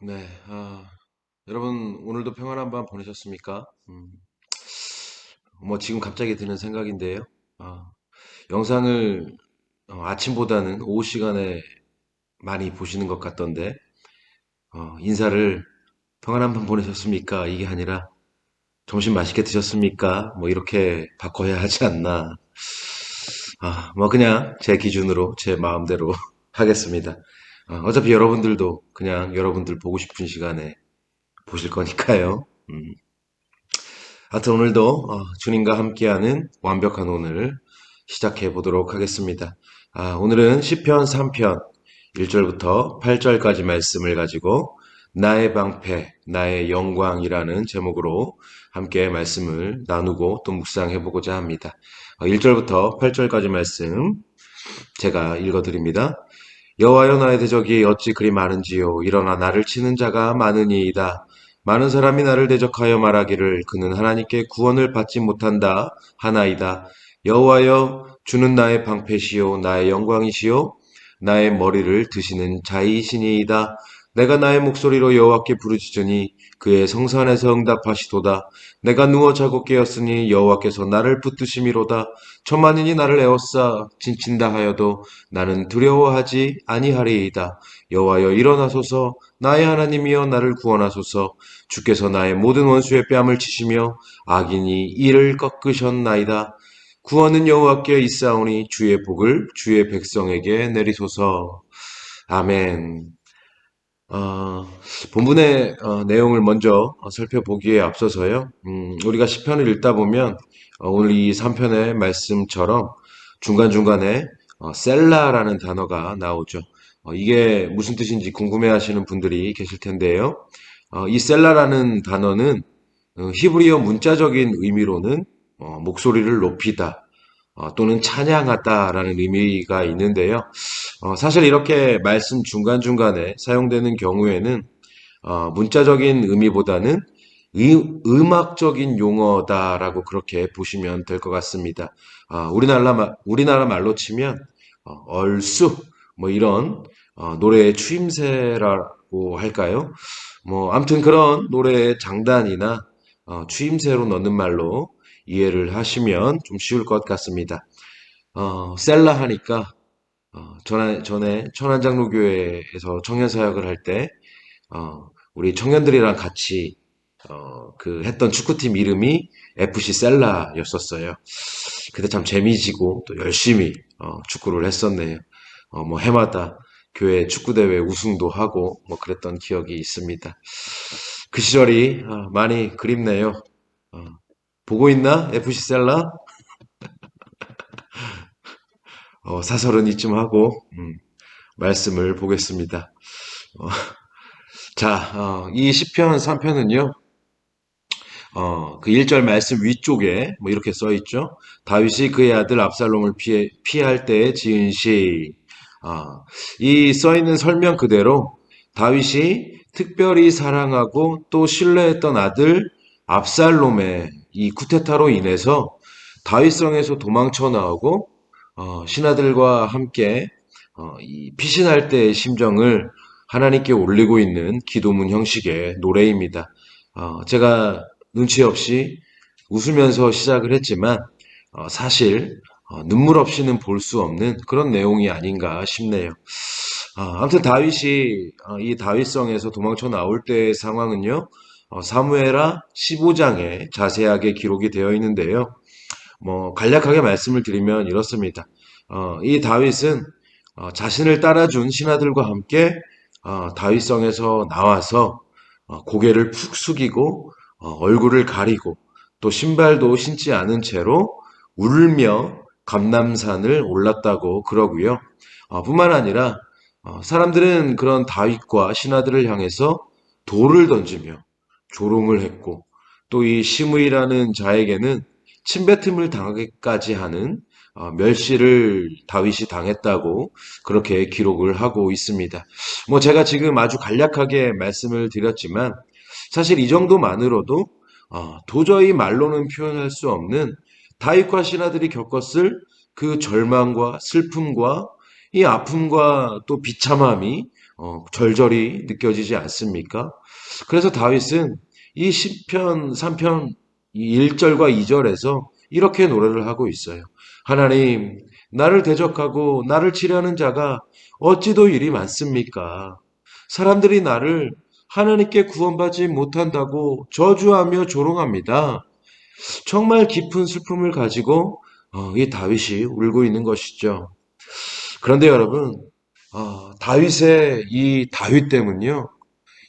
네, 여러분 오늘도 평안한 밤 보내셨습니까? 뭐 지금 갑자기 드는 생각인데요. 아, 영상을 아침보다는 오후 시간에 많이 보시는 것 같던데 인사를 평안한 밤 보내셨습니까? 이게 아니라 점심 맛있게 드셨습니까? 뭐 이렇게 바꿔야 하지 않나. 뭐 그냥 제 기준으로 제 마음대로 하겠습니다. 어차피 여러분들도 그냥 여러분들 보고 싶은 시간에 보실 거니까요. 하여튼 오늘도 주님과 함께하는 완벽한 오늘 시작해 보도록 하겠습니다. 오늘은 시편 3편 1절부터 8절까지 말씀을 가지고 나의 방패, 나의 영광이라는 제목으로 함께 말씀을 나누고 또 묵상해 보고자 합니다. 1절부터 8절까지 말씀 제가 읽어 드립니다. 여호와여 나의 대적이 어찌 그리 많은지요. 일어나 나를 치는 자가 많으니이다. 많은 사람이 나를 대적하여 말하기를 그는 하나님께 구원을 받지 못한다 하나이다. 여호와여 주는 나의 방패시요 나의 영광이시요 나의 머리를 드시는 자이시니이다. 내가 나의 목소리로 여호와께 부르짖으니 그의 성산에서 응답하시도다. 내가 누워 자고 깨었으니 여호와께서 나를 붙드심이로다. 천만인이 나를 에워싸 진친다 하여도 나는 두려워하지 아니하리이다. 여호와여 일어나소서 나의 하나님이여 나를 구원하소서. 주께서 나의 모든 원수의 뺨을 치시며 악인이 이를 꺾으셨나이다. 구원은 여호와께 있사오니 주의 복을 주의 백성에게 내리소서. 아멘. 어, 본문의 내용을 먼저 살펴보기에 앞서서요. 우리가 시편을 읽다 보면 오늘 이 3편의 말씀처럼 중간중간에 셀라라는 단어가 나오죠. 이게 무슨 뜻인지 궁금해하시는 분들이 계실 텐데요. 이 셀라라는 단어는 히브리어 문자적인 의미로는 목소리를 높이다 또는 찬양하다라는 의미가 있는데요. 사실 이렇게 말씀 중간중간에 사용되는 경우에는 문자적인 의미보다는 음악적인 용어다라고 그렇게 보시면 될 것 같습니다. 우리나라 말로 치면 얼쑤 뭐 이런 노래의 추임새라고 할까요? 뭐 아무튼 그런 노래의 장단이나 추임새로 넣는 말로 이해를 하시면 좀 쉬울 것 같습니다. 셀라 하니까 전에 천안장로교회에서 청년 사역을 할 때, 우리 청년들이랑 같이, 그 했던 축구팀 이름이 FC 셀라였었어요. 그때 참 재미지고 또 열심히, 축구를 했었네요. 뭐 해마다 교회 축구대회 우승도 하고 뭐 그랬던 기억이 있습니다. 그 시절이 많이 그립네요. 어, 보고 있나? FC 셀라? 사설은 이쯤 하고, 말씀을 보겠습니다. 어, 자, 이 시편 3편은요, 그 1절 말씀 위쪽에 뭐 이렇게 써 있죠. 다윗이 그의 아들 압살롬을 피할 때에 지은 시. 이 써 있는 설명 그대로 다윗이 특별히 사랑하고 또 신뢰했던 아들 압살롬의 이 쿠데타로 인해서 다윗성에서 도망쳐 나오고 신하들과 함께 이 피신할 때의 심정을 하나님께 올리고 있는 기도문 형식의 노래입니다. 제가 눈치 없이 웃으면서 시작을 했지만 사실 눈물 없이는 볼 수 없는 그런 내용이 아닌가 싶네요. 아무튼 다윗이 이 다윗성에서 도망쳐 나올 때의 상황은요. 사무엘하 15장에 자세하게 기록이 되어 있는데요. 뭐 간략하게 말씀을 드리면 이렇습니다. 이 다윗은 자신을 따라준 신하들과 함께 다윗성에서 나와서 고개를 푹 숙이고 얼굴을 가리고 또 신발도 신지 않은 채로 울며 감람산을 올랐다고 그러고요. 뿐만 아니라 사람들은 그런 다윗과 신하들을 향해서 돌을 던지며 조롱을 했고 또 이 시므이라는 자에게는 침뱉음을 당하기까지 하는 멸시를 다윗이 당했다고 그렇게 기록을 하고 있습니다. 뭐 제가 지금 아주 간략하게 말씀을 드렸지만 사실 이 정도만으로도 도저히 말로는 표현할 수 없는 다윗과 신하들이 겪었을 그 절망과 슬픔과 이 아픔과 또 비참함이 절절히 느껴지지 않습니까? 그래서 다윗은 이 시편 3편 1절과 2절에서 이렇게 노래를 하고 있어요. 하나님, 나를 대적하고 나를 치려는 자가 어찌도 일이 많습니까? 사람들이 나를 하나님께 구원받지 못한다고 저주하며 조롱합니다. 정말 깊은 슬픔을 가지고 이 다윗이 울고 있는 것이죠. 그런데 여러분, 다윗의 이 다윗됨은요,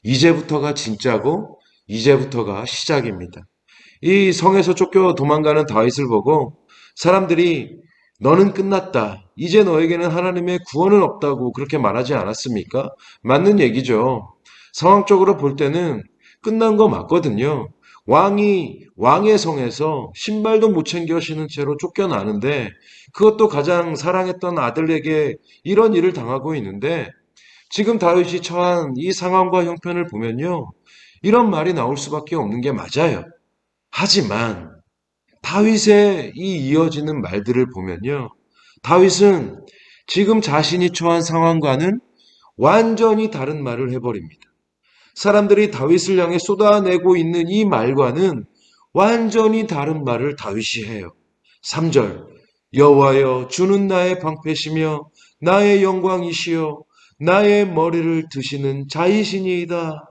이제부터가 진짜고 이제부터가 시작입니다. 이 성에서 쫓겨 도망가는 다윗을 보고 사람들이 너는 끝났다. 이제 너에게는 하나님의 구원은 없다고 그렇게 말하지 않았습니까? 맞는 얘기죠. 상황적으로 볼 때는 끝난 거 맞거든요. 왕의 성에서 신발도 못 챙겨 신은 채로 쫓겨나는데 그것도 가장 사랑했던 아들에게 이런 일을 당하고 있는데 지금 다윗이 처한 이 상황과 형편을 보면요. 이런 말이 나올 수밖에 없는 게 맞아요. 하지만 다윗의 이 이어지는 말들을 보면요. 다윗은 지금 자신이 처한 상황과는 완전히 다른 말을 해버립니다. 사람들이 다윗을 향해 쏟아내고 있는 이 말과는 완전히 다른 말을 다윗이 해요. 3절 여호와여 주는 나의 방패시며 나의 영광이시여 나의 머리를 드시는 자이시니이다.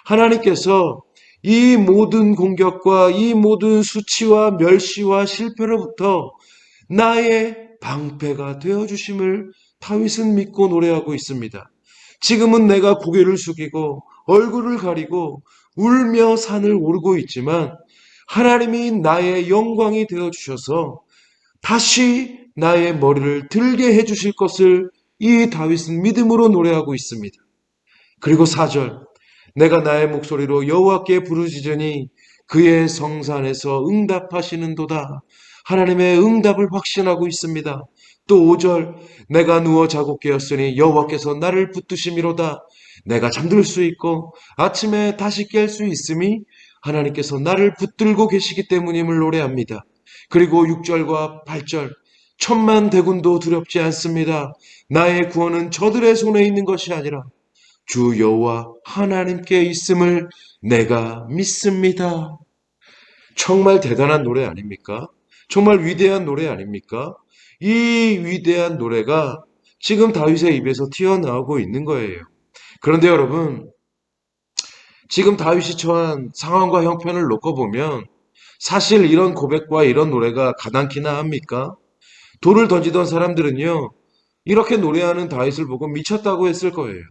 하나님께서 이 모든 공격과 이 모든 수치와 멸시와 실패로부터 나의 방패가 되어주심을 다윗은 믿고 노래하고 있습니다. 지금은 내가 고개를 숙이고 얼굴을 가리고 울며 산을 오르고 있지만 하나님이 나의 영광이 되어주셔서 다시 나의 머리를 들게 해주실 것을 이 다윗은 믿음으로 노래하고 있습니다. 그리고 4절 내가 나의 목소리로 여호와께 부르짖으니 그의 성산에서 응답하시는도다. 하나님의 응답을 확신하고 있습니다. 또 5절 내가 누워 자고 깨었으니 여호와께서 나를 붙드심이로다. 내가 잠들 수 있고 아침에 다시 깰 수 있음이 하나님께서 나를 붙들고 계시기 때문임을 노래합니다. 그리고 6절과 8절 천만 대군도 두렵지 않습니다. 나의 구원은 저들의 손에 있는 것이 아니라 주 여호와 하나님께 있음을 내가 믿습니다. 정말 대단한 노래 아닙니까? 정말 위대한 노래 아닙니까? 이 위대한 노래가 지금 다윗의 입에서 튀어나오고 있는 거예요. 그런데 여러분, 지금 다윗이 처한 상황과 형편을 놓고 보면 사실 이런 고백과 이런 노래가 가당키나 합니까? 돌을 던지던 사람들은요, 이렇게 노래하는 다윗을 보고 미쳤다고 했을 거예요.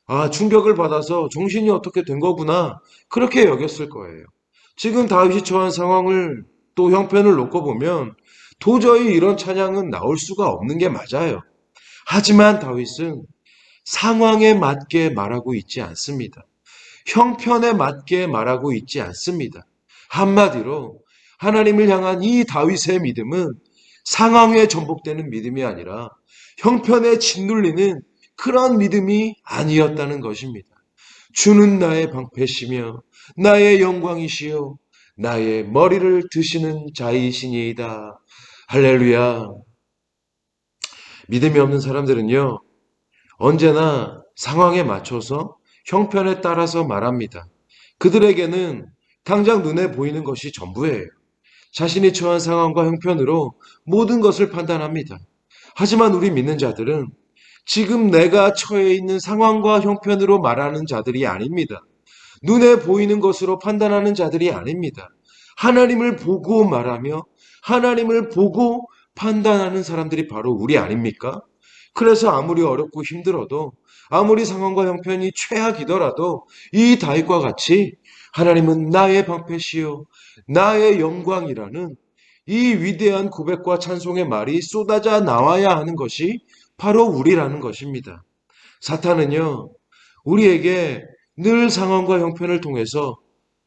아, 충격을 받아서 정신이 어떻게 된 거구나. 그렇게 여겼을 거예요. 지금 다윗이 처한 상황을 또 형편을 놓고 보면 도저히 이런 찬양은 나올 수가 없는 게 맞아요. 하지만 다윗은 상황에 맞게 말하고 있지 않습니다. 형편에 맞게 말하고 있지 않습니다. 한마디로 하나님을 향한 이 다윗의 믿음은 상황에 전복되는 믿음이 아니라 형편에 짓눌리는 그런 믿음이 아니었다는 것입니다. 주는 나의 방패시며 나의 영광이시요 나의 머리를 드시는 자이시니이다. 할렐루야. 믿음이 없는 사람들은요, 언제나 상황에 맞춰서 형편에 따라서 말합니다. 그들에게는 당장 눈에 보이는 것이 전부예요. 자신이 처한 상황과 형편으로 모든 것을 판단합니다. 하지만 우리 믿는 자들은 지금 내가 처해 있는 상황과 형편으로 말하는 자들이 아닙니다. 눈에 보이는 것으로 판단하는 자들이 아닙니다. 하나님을 보고 말하며 하나님을 보고 판단하는 사람들이 바로 우리 아닙니까? 그래서 아무리 어렵고 힘들어도 아무리 상황과 형편이 최악이더라도 이 다윗과 같이 하나님은 나의 방패시요 나의 영광이라는 이 위대한 고백과 찬송의 말이 쏟아져 나와야 하는 것이 바로 우리라는 것입니다. 사탄은요, 우리에게 늘 상황과 형편을 통해서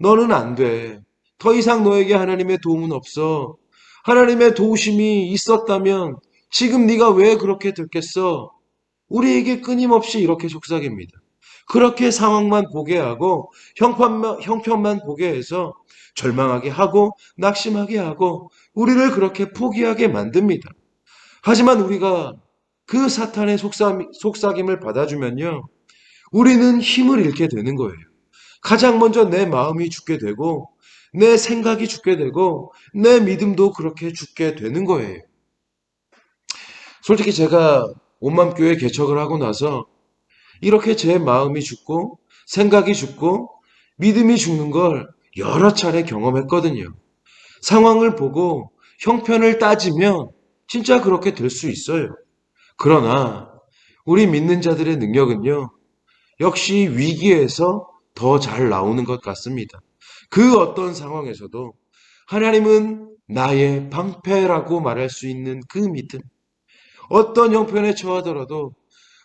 너는 안 돼. 더 이상 너에게 하나님의 도움은 없어. 하나님의 도우심이 있었다면 지금 네가 왜 그렇게 됐겠어? 우리에게 끊임없이 이렇게 속삭입니다. 그렇게 상황만 보게 하고 형편만 보게 해서 절망하게 하고 낙심하게 하고 우리를 그렇게 포기하게 만듭니다. 하지만 우리가 그 사탄의 속삭임을 받아주면요, 우리는 힘을 잃게 되는 거예요. 가장 먼저 내 마음이 죽게 되고, 내 생각이 죽게 되고, 내 믿음도 그렇게 죽게 되는 거예요. 솔직히 제가 온맘교회 개척을 하고 나서 이렇게 제 마음이 죽고, 생각이 죽고, 믿음이 죽는 걸 여러 차례 경험했거든요. 상황을 보고 형편을 따지면 진짜 그렇게 될 수 있어요. 그러나 우리 믿는 자들의 능력은요, 역시 위기에서 더 잘 나오는 것 같습니다. 그 어떤 상황에서도 하나님은 나의 방패라고 말할 수 있는 그 믿음, 어떤 형편에 처하더라도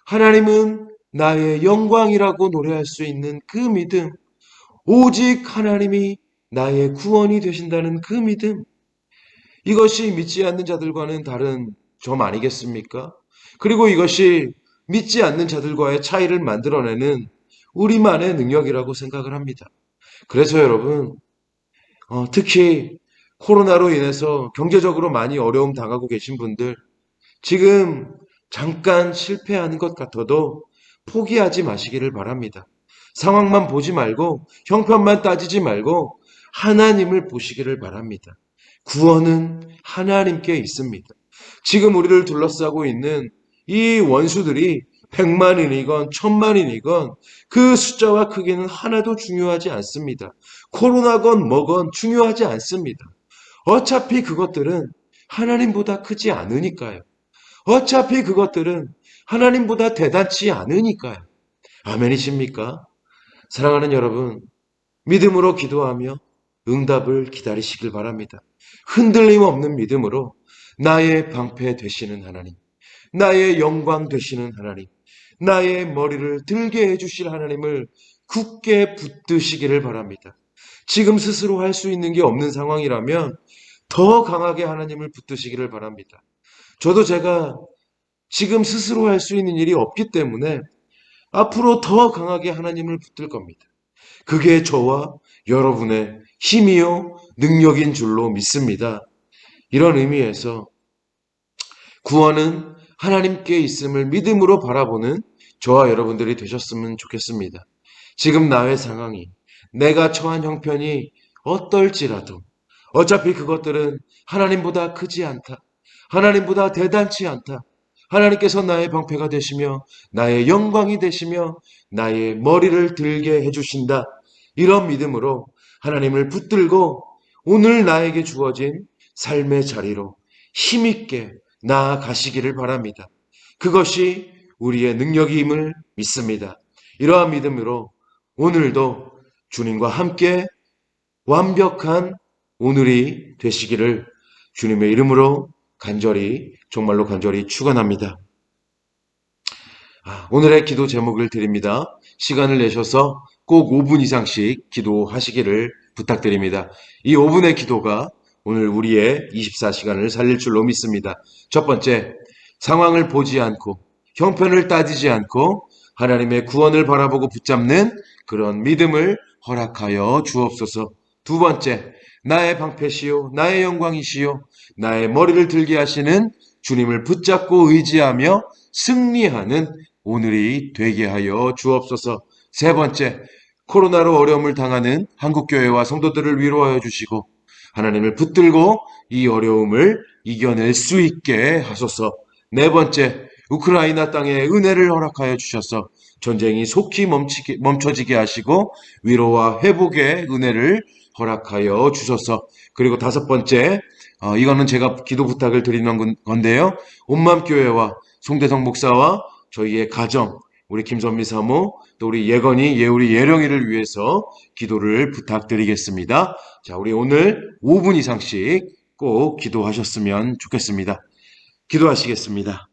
하나님은 나의 영광이라고 노래할 수 있는 그 믿음, 오직 하나님이 나의 구원이 되신다는 그 믿음, 이것이 믿지 않는 자들과는 다른 점 아니겠습니까? 그리고 이것이 믿지 않는 자들과의 차이를 만들어내는 우리만의 능력이라고 생각을 합니다. 그래서 여러분, 특히 코로나로 인해서 경제적으로 많이 어려움 당하고 계신 분들, 지금 잠깐 실패하는 것 같아도 포기하지 마시기를 바랍니다. 상황만 보지 말고 형편만 따지지 말고 하나님을 보시기를 바랍니다. 구원은 하나님께 있습니다. 지금 우리를 둘러싸고 있는 이 원수들이 100만이건 1000만이건 그 숫자와 크기는 하나도 중요하지 않습니다. 코로나건 뭐건 중요하지 않습니다. 어차피 그것들은 하나님보다 크지 않으니까요. 어차피 그것들은 하나님보다 대단치 않으니까요. 아멘이십니까? 사랑하는 여러분, 믿음으로 기도하며 응답을 기다리시길 바랍니다. 흔들림 없는 믿음으로 나의 방패 되시는 하나님, 나의 영광 되시는 하나님, 나의 머리를 들게 해주실 하나님을 굳게 붙드시기를 바랍니다. 지금 스스로 할 수 있는 게 없는 상황이라면 더 강하게 하나님을 붙드시기를 바랍니다. 저도 제가 지금 스스로 할 수 있는 일이 없기 때문에 앞으로 더 강하게 하나님을 붙들 겁니다. 그게 저와 여러분의 힘이요, 능력인 줄로 믿습니다. 이런 의미에서 구원은 하나님께 있음을 믿음으로 바라보는 저와 여러분들이 되셨으면 좋겠습니다. 지금 나의 상황이, 내가 처한 형편이 어떨지라도 어차피 그것들은 하나님보다 크지 않다. 하나님보다 대단치 않다. 하나님께서 나의 방패가 되시며 나의 영광이 되시며 나의 머리를 들게 해주신다. 이런 믿음으로 하나님을 붙들고 오늘 나에게 주어진 삶의 자리로 힘있게 나아가시기를 바랍니다. 그것이 우리의 능력임을 믿습니다. 이러한 믿음으로 오늘도 주님과 함께 완벽한 오늘이 되시기를 주님의 이름으로 간절히, 정말로 간절히 축원합니다. 오늘의 기도 제목을 드립니다. 시간을 내셔서 꼭 5분 이상씩 기도하시기를 부탁드립니다. 이 5분의 기도가 오늘 우리의 24시간을 살릴 줄로 믿습니다. 첫 번째, 상황을 보지 않고 형편을 따지지 않고 하나님의 구원을 바라보고 붙잡는 그런 믿음을 허락하여 주옵소서. 두 번째, 나의 방패시요 나의 영광이시요 나의 머리를 들게 하시는 주님을 붙잡고 의지하며 승리하는 오늘이 되게 하여 주옵소서. 세 번째, 코로나로 어려움을 당하는 한국교회와 성도들을 위로하여 주시고 하나님을 붙들고 이 어려움을 이겨낼 수 있게 하소서. 네 번째, 우크라이나 땅에 은혜를 허락하여 주셔서 전쟁이 속히 멈춰지게 하시고 위로와 회복의 은혜를 허락하여 주소서. 그리고 다섯 번째, 이거는 제가 기도 부탁을 드리는 건데요. 온맘교회와 송대성 목사와 저희의 가정, 우리 김선미 사모, 또 우리 예건이, 우리 예령이를 위해서 기도를 부탁드리겠습니다. 자, 우리 오늘 5분 이상씩 꼭 기도하셨으면 좋겠습니다. 기도하시겠습니다.